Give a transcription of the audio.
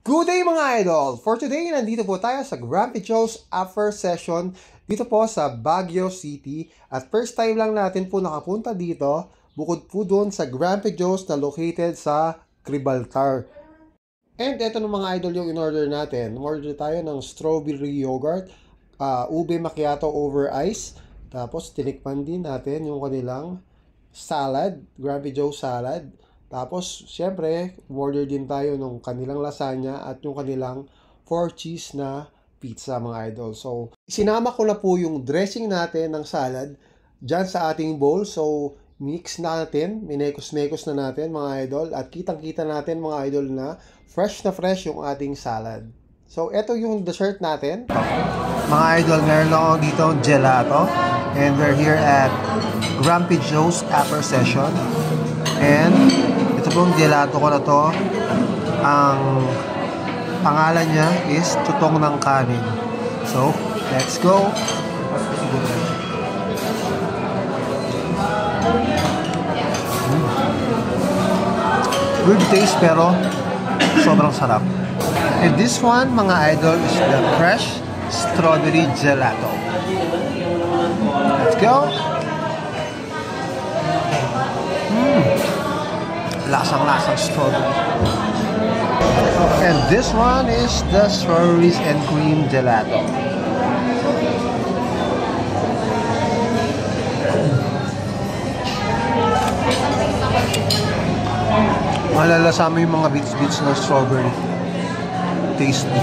Good day mga idol! For today, nandito po tayo sa Grumpy Joe's after session dito po sa Baguio City. At first time lang natin po nakapunta dito, bukod po doon sa Grumpy Joe's na located sa Cribaltar. And eto ng mga idol yung in-order natin. Order tayo ng strawberry yogurt, ube macchiato over ice. Tapos tinikman din natin yung kanilang salad, Grumpy Joe salad. Tapos, syempre, order din tayo ng kanilang lasagna at yung kanilang 4 cheese na pizza mga idol. So, sinama ko na po yung dressing natin ng salad dyan sa ating bowl. So, mix natin, minekos-mekos na natin mga idol. At kitang-kita natin mga idol na fresh yung ating salad. So, eto yung dessert natin. Mga idol, meron lang ako dito gelato. And we're here at Grumpy Joe's after session. And ito pong gelato ko na to, ang pangalan niya is tutong ng kanin. So, let's go! Weird taste pero sobrang sarap. And this one, mga idol, is the fresh strawberry gelato. Let's go! Lasang-lasang strawberry. And this one is the strawberries and cream gelato. Malalasama yung mga bits ng strawberry. Tasty.